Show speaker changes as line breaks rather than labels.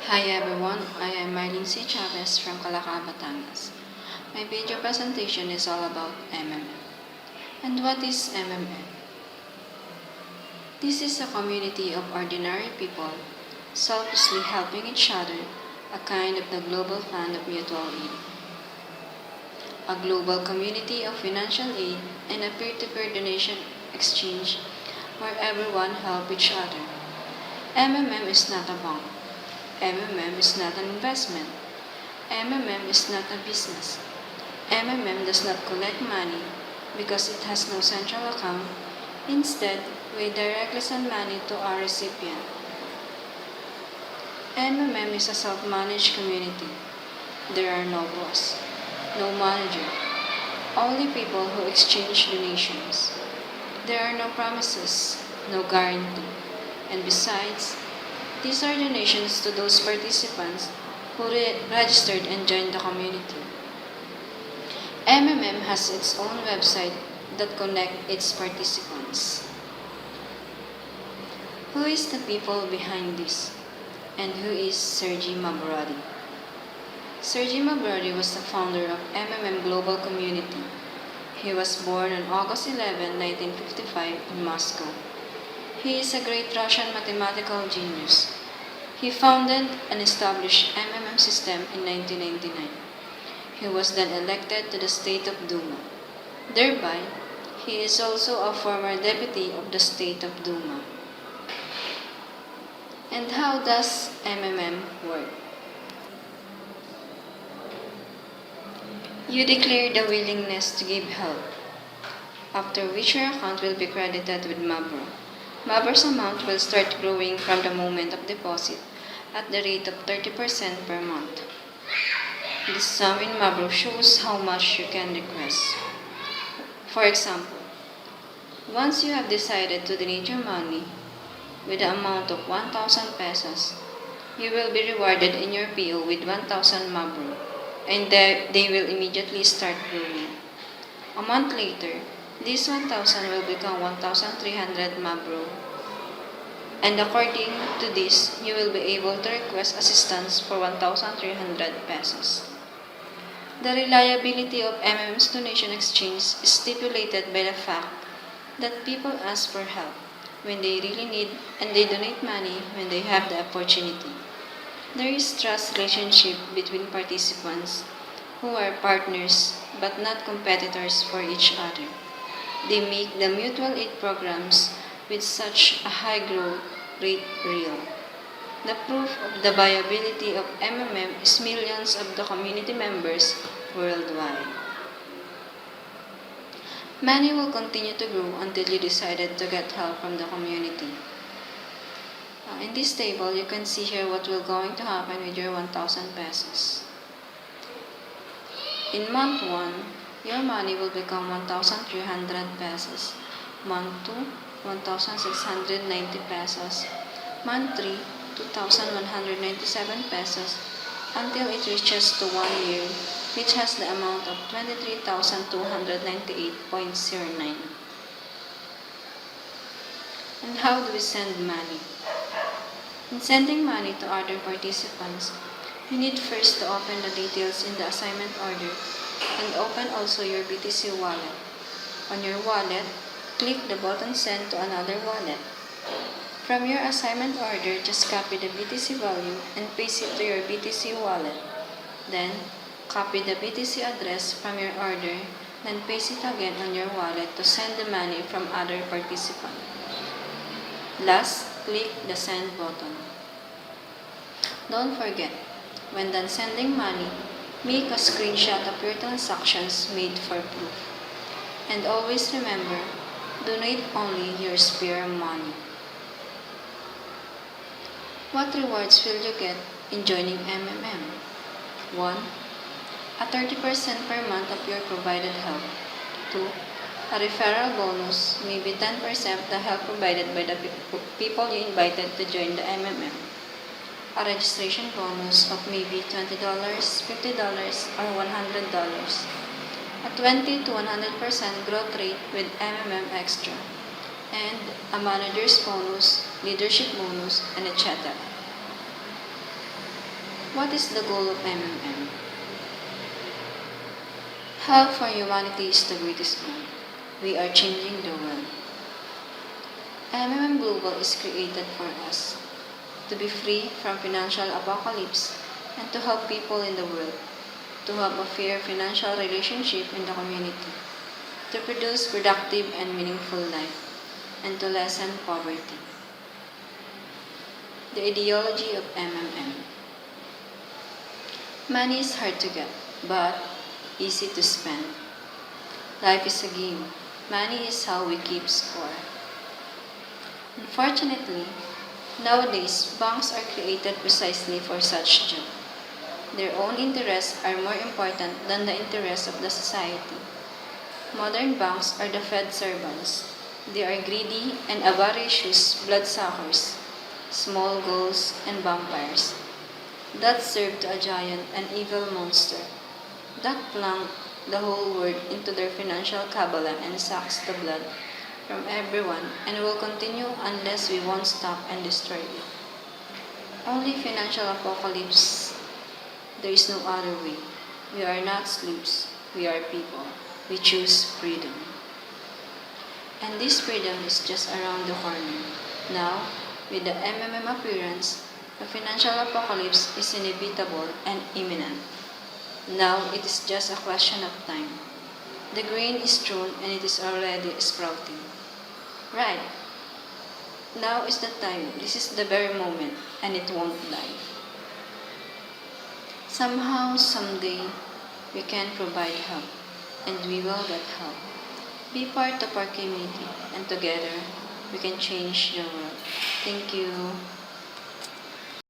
Hi everyone, I am Marlene C. Chavez from Calacar, Batangas. My video presentation is all about MMM. And what is MMM? This is a community of ordinary people selflessly helping each other, a kind of the global fund of mutual aid. A global community of financial aid and a peer-to-peer donation exchange where everyone helps each other. MMM is not a bank. MMM is not an investment. MMM is not a business. MMM does not collect money because it has no central account. Instead, we directly send money to our recipient. MMM is a self-managed community. There are no boss, no manager, only people who exchange donations. There are no promises, no guarantee, and besides, these are donations to those participants who registered and joined the community. MMM has its own website that connects its participants. Who is the people behind this? And who is Sergi Mabrodi? Sergi Mabrodi was the founder of MMM Global Community. He was born on August 11, 1955 in Moscow. He is a great Russian mathematical genius. He founded and established MMM system in 1999. He was then elected to the State of Duma. Thereby, he is also a former deputy of the State of Duma. And how does MMM work? You declare the willingness to give help, after which your account will be credited with Mabro. Mabro's amount will start growing from the moment of deposit at the rate of 30% per month. The sum in Mabro shows how much you can request. For example, once you have decided to donate your money with the amount of 1,000 pesos, you will be rewarded in your PO with 1,000 Mabro, and they will immediately start growing. A month later, this 1,000 will become 1,300 Mabro, and according to this, you will be able to request assistance for 1,300 pesos. The reliability of MMM's donation exchange is stipulated by the fact that people ask for help when they really need and they donate money when they have the opportunity. There is trust relationship between participants who are partners but not competitors for each other. They make the mutual aid programs with such a high growth rate real. The proof of the viability of MMM is millions of the community members worldwide. Money will continue to grow until you decided to get help from the community. In this table, you can see here what will going to happen with your 1,000 pesos. In month 1, your money will become 1,300 pesos. Month 2, 1,690 pesos. Month 3, 2,197 pesos until it reaches to 1 year, which has the amount of 23,298.09. And how do we send money? In sending money to other participants, you need first to open the details in the assignment order and open also your BTC wallet. On your wallet, click the button Send to another wallet. From your assignment order, just copy the BTC value and paste it to your BTC wallet. Then, copy the BTC address from your order, then paste it again on your wallet to send the money from other participant. Last, click the Send button. Don't forget, when done sending money, make a screenshot of your transactions made for proof. And always remember, donate only your spare money. What rewards will you get in joining MMM? 1. A 30% per month of your provided help. 2. A referral bonus, maybe 10% of the help provided by the people you invited to join the MMM. A registration bonus of maybe $20, $50, or $100. A 20 to 100% growth rate with MMM Extra. And a manager's bonus, leadership bonus, and etc. What is the goal of MMM? Help for humanity is the greatest goal. We are changing the world. MMM Global is created for us to be free from financial apocalypse and to help people in the world to have a fair financial relationship in the community, to produce productive and meaningful life, and to lessen poverty. The ideology of MMM. Money is hard to get, but easy to spend. Life is a game. Money is how we keep score. Unfortunately, nowadays, banks are created precisely for such job. Their own interests are more important than the interests of the society. Modern banks are the Fed servants. They are greedy and avaricious bloodsuckers, small goals and vampires that serve to a giant and evil monster that plunk the whole world into their financial Kabbalah and sucks the blood from everyone and will continue unless we won't stop and destroy it. Only financial apocalypse. There is no other way. We are not slaves. We are people. We choose freedom. And this freedom is just around the corner. Now, with the MMM appearance, the financial apocalypse is inevitable and imminent. Now, it is just a question of time. The grain is thrown and it is already sprouting. Right. Now is the time. This is the very moment, and it won't die. Somehow, someday, we can provide help, and we will get help. Be part of our community, and together, we can change the world. Thank you.